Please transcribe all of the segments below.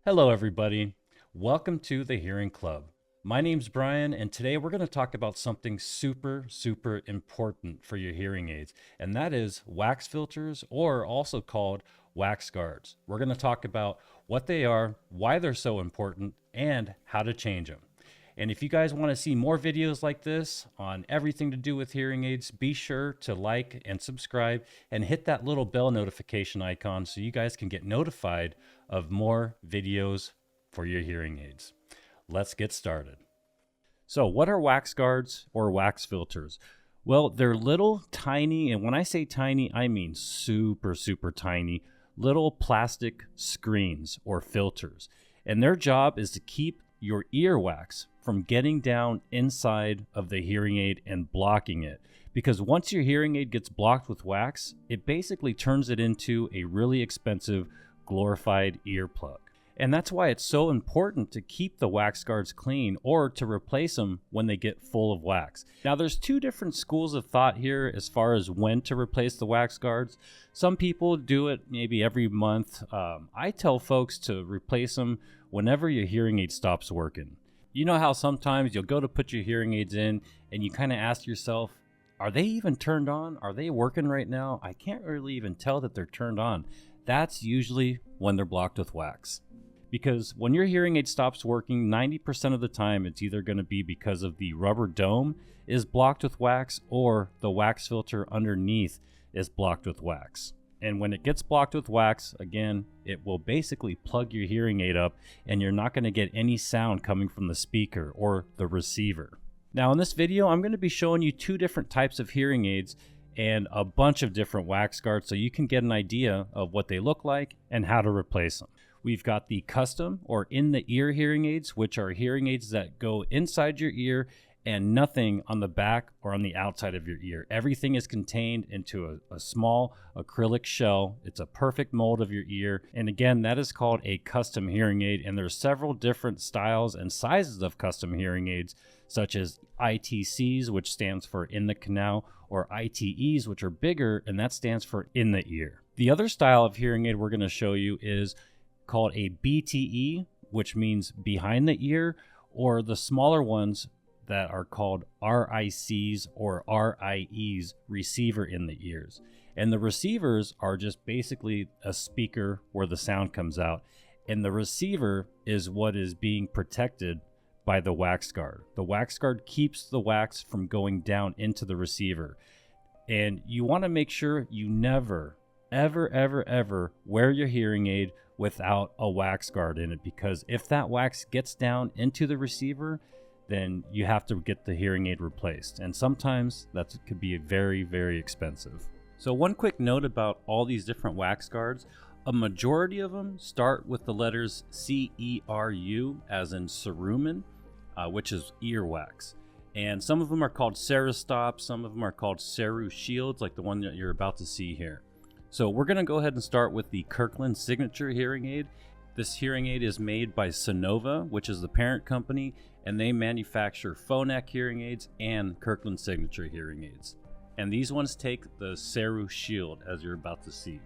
Hello, everybody. Welcome to the Hearing Club. My name's Brian, and today we're going to talk about something super important for your hearing aids, and that is wax filters, or also called wax guards. We're going to talk about what they are, why they're so important, and how to change them. And if you guys want to see more videos like this on everything to do with hearing aids, be sure to like and subscribe and hit that little bell notification icon so you guys can get notified of more videos for your hearing aids. Let's get started. So what are wax guards or wax filters? Well, they're little tiny, and when I say tiny, I mean super tiny, little plastic screens or filters. And their job is to keep your earwax from getting down inside of the hearing aid and blocking it. Because once your hearing aid gets blocked with wax, it basically turns it into a really expensive glorified earplug. And that's why it's so important to keep the wax guards clean or to replace them when they get full of wax. Now there's two different schools of thought here as far as when to replace the wax guards. Some people do it maybe every month. I tell folks to replace them whenever your hearing aid stops working. You know how sometimes you'll go to put your hearing aids in and you kind of ask yourself, are they even turned on? Are they working right now? I can't really even tell that they're turned on. That's usually when they're blocked with wax. Because when your hearing aid stops working, 90% of the time it's either going to be because of the rubber dome is blocked with wax or the wax filter underneath is blocked with wax. And when it gets blocked with wax, again, it will basically plug your hearing aid up and you're not going to get any sound coming from the speaker or the receiver. Now in this video, I'm going to be showing you two different types of hearing aids and a bunch of different wax guards so you can get an idea of what they look like and how to replace them. We've got the custom or in the ear hearing aids, which are hearing aids that go inside your ear and nothing on the back or on the outside of your ear. Everything is contained into a small acrylic shell. It's a perfect mold of your ear. And again, that is called a custom hearing aid. And there's several different styles and sizes of custom hearing aids, such as ITCs, which stands for in the canal, or ITEs, which are bigger, and that stands for in the ear. The other style of hearing aid we're going to show you is called a BTE, which means behind the ear, or the smaller ones that are called RICs or RIEs, receiver in the ears. And the receivers are just basically a speaker where the sound comes out. And the receiver is what is being protected by the wax guard. The wax guard keeps the wax from going down into the receiver. And you want to make sure you never, ever wear your hearing aid without a wax guard in it, because if that wax gets down into the receiver, then you have to get the hearing aid replaced. And sometimes that could be very expensive. So one quick note about all these different wax guards, a majority of them start with the letters CERU, as in cerumen, which is earwax. And some of them are called Cerastop, some of them are called Ceru Shields, like the one that you're about to see here. So we're going to go ahead and start with the Kirkland Signature hearing aid. This hearing aid is made by Sonova, which is the parent company, and they manufacture Phonak hearing aids and Kirkland Signature hearing aids. And these ones take the Ceru Shield, as you're about to see.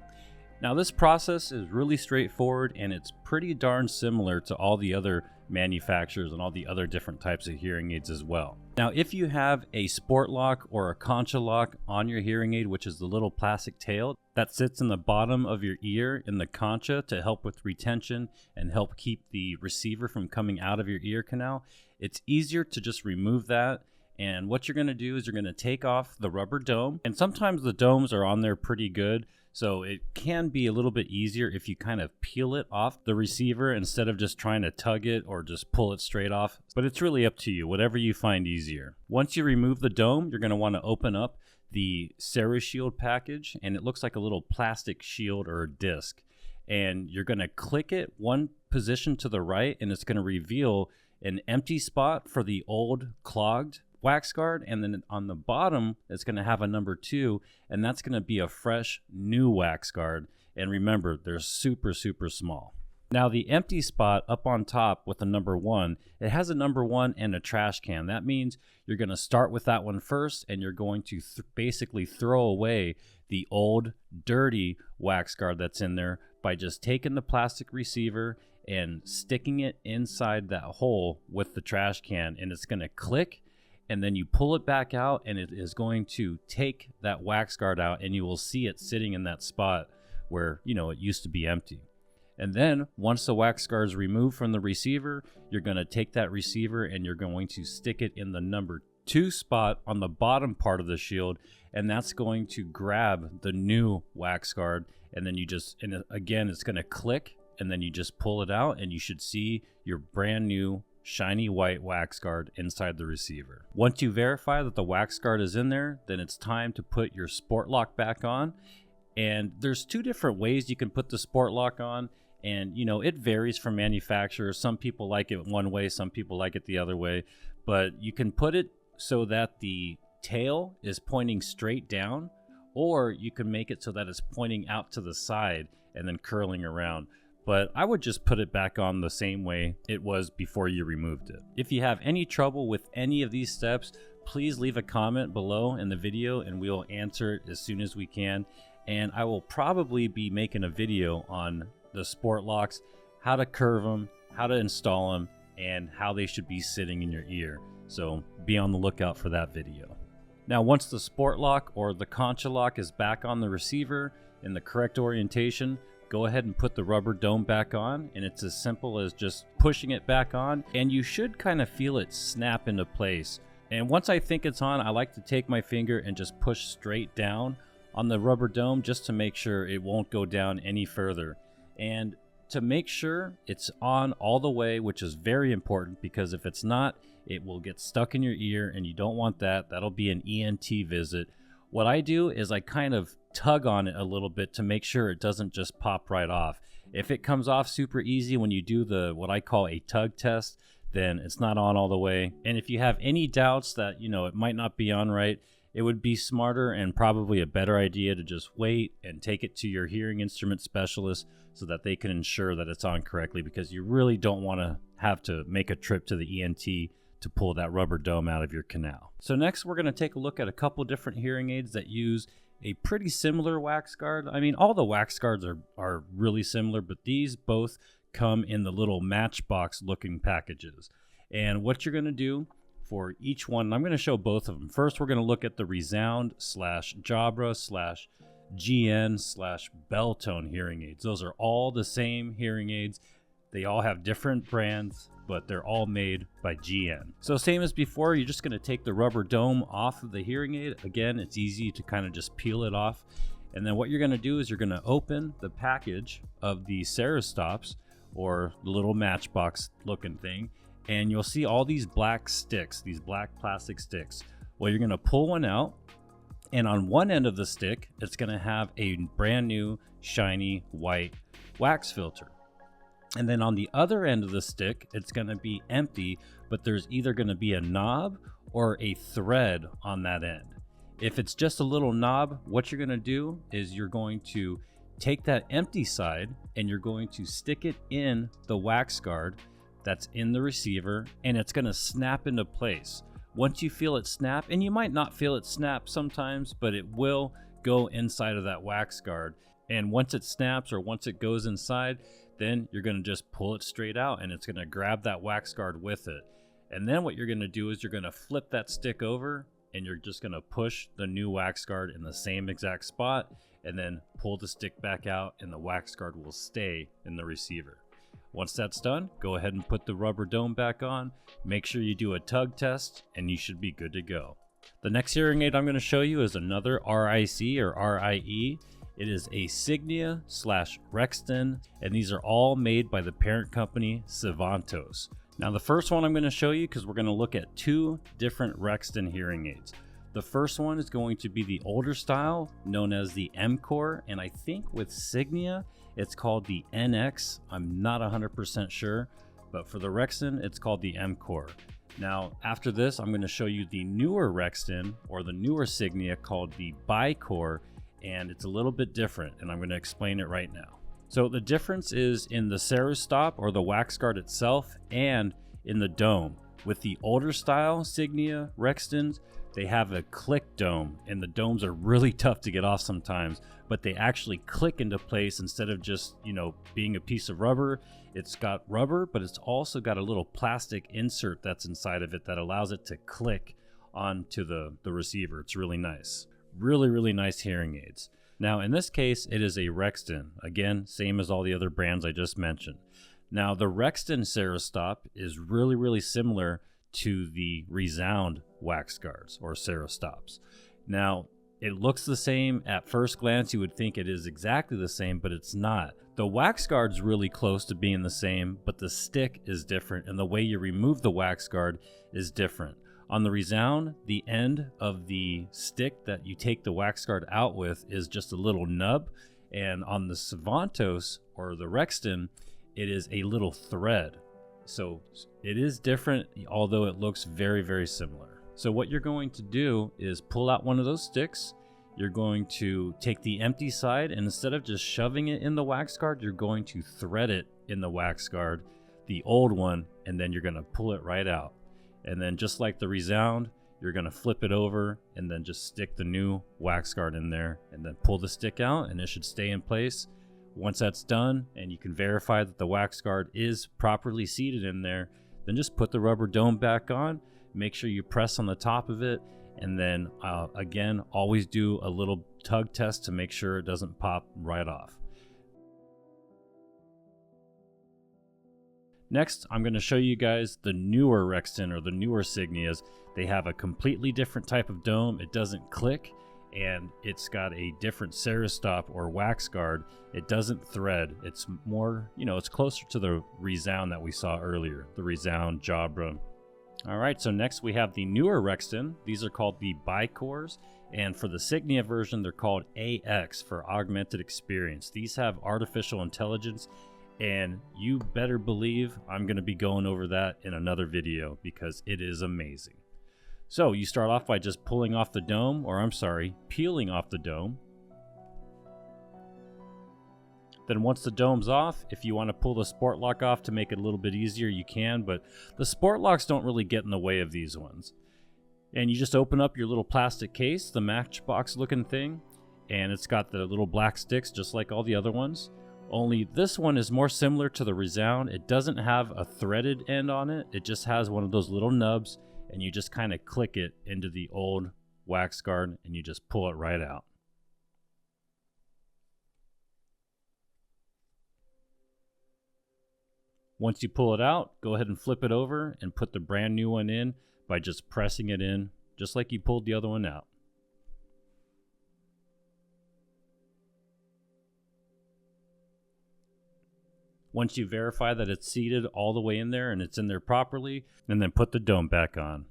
Now this process is really straightforward, and it's pretty darn similar to all the other manufacturers and all the other different types of hearing aids as well. Now if you have a sport lock or a concha lock on your hearing aid, which is the little plastic tail that sits in the bottom of your ear in the concha to help with retention and help keep the receiver from coming out of your ear canal, it's easier to just remove that. And what you're going to do is you're going to take off the rubber dome, and sometimes the domes are on there pretty good, so it can be a little bit easier if you kind of peel it off the receiver instead of just trying to tug it or just pull it straight off. But it's really up to you, whatever you find easier. Once you remove the dome, you're going to want to open up the Ceru Shield package, and it looks like a little plastic shield or a disc. And you're going to click it one position to the right, and it's going to reveal an empty spot for the old clogged wax guard, and then on the bottom it's going to have a number 2, and that's going to be a fresh new wax guard. And remember, they're super small. Now the empty spot up on top with the number 1, it has a number 1 and a trash can. That means you're going to start with that one first, and you're going to basically throw away the old dirty wax guard that's in there by just taking the plastic receiver and sticking it inside that hole with the trash can, and it's going to click, and then you pull it back out and it is going to take that wax guard out, and you will see it sitting in that spot where, you know, it used to be empty. And then once the wax guard is removed from the receiver, you're going to take that receiver and you're going to stick it in the number 2 spot on the bottom part of the shield, and that's going to grab the new wax guard, and then you just, and again, it's going to click, and then you just pull it out, and you should see your brand new shiny white wax guard inside the receiver. Once you verify that the wax guard is in there, then it's time to put your sport lock back on. And there's 2 different ways you can put the sport lock on. And, you know, it varies from manufacturer. Some people like it one way, some people like it the other way. But you can put it so that the tail is pointing straight down, or you can make it so that it's pointing out to the side and then curling around. But I would just put it back on the same way it was before you removed it. If you have any trouble with any of these steps, please leave a comment below in the video and we will answer it as soon as we can. And I will probably be making a video on the sport locks, how to curve them, how to install them, and how they should be sitting in your ear. So be on the lookout for that video. Now, once the sport lock or the concha lock is back on the receiver in the correct orientation, go ahead and put the rubber dome back on, and it's as simple as just pushing it back on, and you should kind of feel it snap into place. And once I think it's on, I like to take my finger and just push straight down on the rubber dome just to make sure it won't go down any further. And to make sure it's on all the way, which is very important, because if it's not, it will get stuck in your ear, and you don't want that. That'll be an ENT visit. What I do is I kind of tug on it a little bit to make sure it doesn't just pop right off. If it comes off super easy when you do the what I call a tug test, then it's not on all the way. And if you have any doubts that, you know, it might not be on right, it would be smarter and probably a better idea to just wait and take it to your hearing instrument specialist so that they can ensure that it's on correctly, because you really don't want to have to make a trip to the ENT to pull that rubber dome out of your canal. So next we're going to take a look at a couple different hearing aids that use a pretty similar wax guard. I mean, all the wax guards are really similar, but these both come in the little matchbox looking packages. And what you're going to do for each one, I'm going to show both of them. First, we're going to look at the ReSound / Jabra / GN / Belltone hearing aids. Those are all the same hearing aids. They all have different brands, but they're all made by GN. So same as before, you're just going to take the rubber dome off of the hearing aid. Again, it's easy to kind of just peel it off. And then what you're going to do is you're going to open the package of the Cerestops, or the little matchbox looking thing, and you'll see all these black sticks, these black plastic sticks. Well, you're going to pull one out, and on one end of the stick, it's going to have a brand new shiny white wax filter. And then on the other end of the stick, it's going to be empty, but there's either going to be a knob or a thread on that end. If it's just a little knob, what you're going to do is you're going to take that empty side and you're going to stick it in the wax guard that's in the receiver, and it's going to snap into place. Once you feel it snap, and you might not feel it snap sometimes, but it will go inside of that wax guard. And once it snaps, or once it goes inside, then you're going to just pull it straight out, and it's going to grab that wax guard with it. And then what you're going to do is you're going to flip that stick over, and you're just going to push the new wax guard in the same exact spot, and then pull the stick back out, and the wax guard will stay in the receiver. Once that's done, go ahead and put the rubber dome back on. Make sure you do a tug test, and you should be good to go. The next hearing aid I'm going to show you is another RIC or RIE. It is a Signia / Rexton, and these are all made by the parent company Sivantos. Now the first one I'm going to show you, because we're going to look at 2 different Rexton hearing aids. The first one is going to be the older style, known as the M-Core, and I think with Signia, it's called the NX. I'm not 100% sure, but for the Rexton, it's called the M-Core. Now, after this, I'm going to show you the newer Rexton, or the newer Signia, called the Bi-Core, and it's a little bit different, and I'm going to explain it right now. So the difference is in the Cerastop, or the wax guard itself, and in the dome. With the older style Signia Rextons, they have a click dome, and the domes are really tough to get off sometimes, but they actually click into place instead of just, you know, being a piece of rubber. It's got rubber, but it's also got a little plastic insert that's inside of it that allows it to click onto the receiver. It's really nice. Really, really nice hearing aids. Now, in this case, it is a Rexton. Again, same as all the other brands I just mentioned. Now, the Rexton Serostop is really, really similar to the ReSound wax guards or Serostops. Now, it looks the same. At first glance, you would think it is exactly the same, but it's not. The wax guard's really close to being the same, but the stick is different, and the way you remove the wax guard is different. On the ReSound, the end of the stick that you take the wax guard out with is just a little nub, and on the Savantos or the Rexton, it is a little thread. So it is different, although it looks very, very similar. So what you're going to do is pull out one of those sticks. You're going to take the empty side, and instead of just shoving it in the wax guard, you're going to thread it in the wax guard, the old one, and then you're going to pull it right out. And then just like the ReSound, you're going to flip it over and then just stick the new wax guard in there and then pull the stick out, and it should stay in place. Once that's done and you can verify that the wax guard is properly seated in there, then just put the rubber dome back on. Make sure you press on the top of it, and then again, always do a little tug test to make sure it doesn't pop right off. Next, I'm going to show you guys the newer Rexton or the newer Signias. They have a completely different type of dome. It doesn't click, and it's got a different Serostop or wax guard. It doesn't thread. It's more, you know, it's closer to the ReSound that we saw earlier, the ReSound Jabra. All right, so next we have the newer Rexton. These are called the Bicors, and for the Signia version, they're called AX for Augmented Experience. These have artificial intelligence, and you better believe I'm going to be going over that in another video because it is amazing. So you start off by just pulling off the dome, or I'm sorry, peeling off the dome. Then once the dome's off, if you want to pull the sport lock off to make it a little bit easier, you can, but the sport locks don't really get in the way of these ones. And you just open up your little plastic case, the matchbox looking thing, and it's got the little black sticks just like all the other ones. Only this one is more similar to the ReSound. It doesn't have a threaded end on it. It just has one of those little nubs, and you just kind of click it into the old wax guard and you just pull it right out. Once you pull it out, go ahead and flip it over and put the brand new one in by just pressing it in, just like you pulled the other one out. Once you verify that it's seated all the way in there and it's in there properly, and then put the dome back on.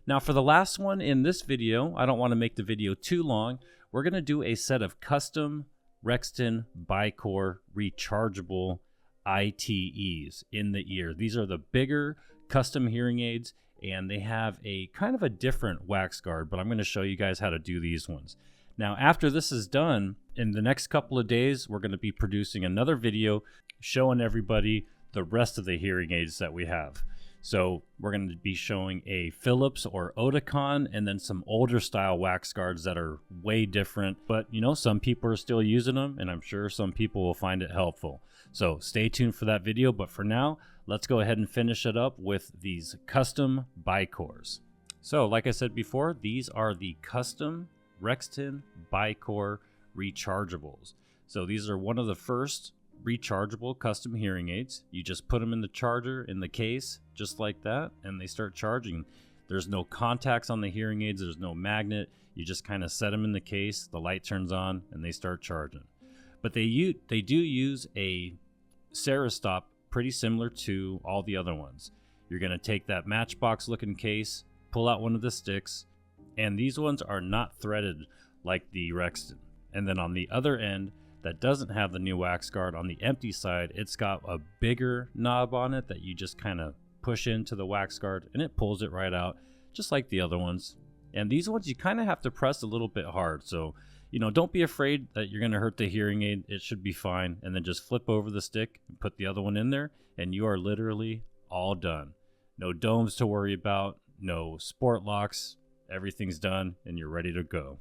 Now for the last one in this video, I don't want to make the video too long. We're going to do a set of custom Rexton Bicor rechargeable ITEs in the ear. These are the bigger custom hearing aids, and they have a kind of a different wax guard, but I'm going to show you guys how to do these ones. Now, after this is done, in the next couple of days, we're going to be producing another video showing everybody the rest of the hearing aids that we have. So we're going to be showing a Philips or Oticon, and then some older style wax guards that are way different. But, you know, some people are still using them, and I'm sure some people will find it helpful. So stay tuned for that video. But for now, let's go ahead and finish it up with these custom Bicors. So like I said before, these are the custom Rexton Bicor rechargeables. So these are one of the first rechargeable custom hearing aids. You just put them in the charger in the case just like that, and they start charging. There's no contacts on the hearing aids, there's no magnet. You just kind of set them in the case, the light turns on, and they start charging. But they do use a Serostop pretty similar to all the other ones. You're going to take that matchbox looking case, pull out one of the sticks, and these ones are not threaded like the Rexton. And then on the other end that doesn't have the new wax guard, on the empty side, it's got a bigger knob on it that you just kind of push into the wax guard and it pulls it right out, just like the other ones. And these ones you kind of have to press a little bit hard. So, you know, don't be afraid that you're going to hurt the hearing aid. It should be fine. And then just flip over the stick and put the other one in there, and you are literally all done. No domes to worry about, no sport locks. everything's done and you're ready to go.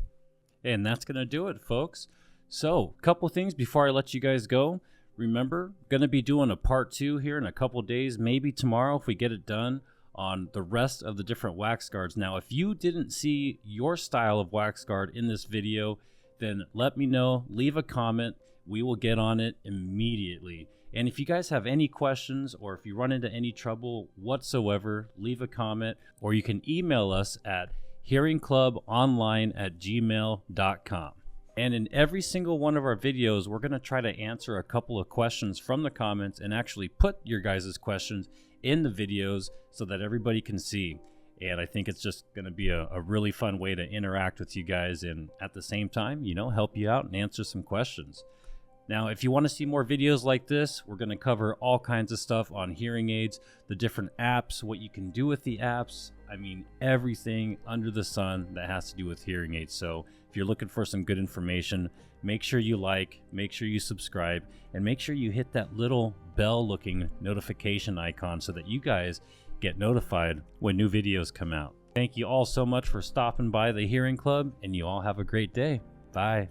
And that's going to do it, folks. So, a couple things before I let you guys go. Remember, going to be doing a part 2 here in a couple days, maybe tomorrow if we get it done, on the rest of the different wax guards. Now, if you didn't see your style of wax guard in this video, then let me know, leave a comment. We will get on it immediately. And if you guys have any questions or if you run into any trouble whatsoever, leave a comment, or you can email us at HearingClubOnline@gmail.com. And in every single one of our videos, we're going to try to answer a couple of questions from the comments and actually put your guys' questions in the videos so that everybody can see. And I think it's just going to be a really fun way to interact with you guys and at the same time, you know, help you out and answer some questions. Now, if you want to see more videos like this, we're going to cover all kinds of stuff on hearing aids, the different apps, what you can do with the apps. I mean, everything under the sun that has to do with hearing aids. So if you're looking for some good information, make sure you like, make sure you subscribe, and make sure you hit that little bell-looking notification icon so that you guys get notified when new videos come out. Thank you all so much for stopping by the Hearing Club, and you all have a great day. Bye.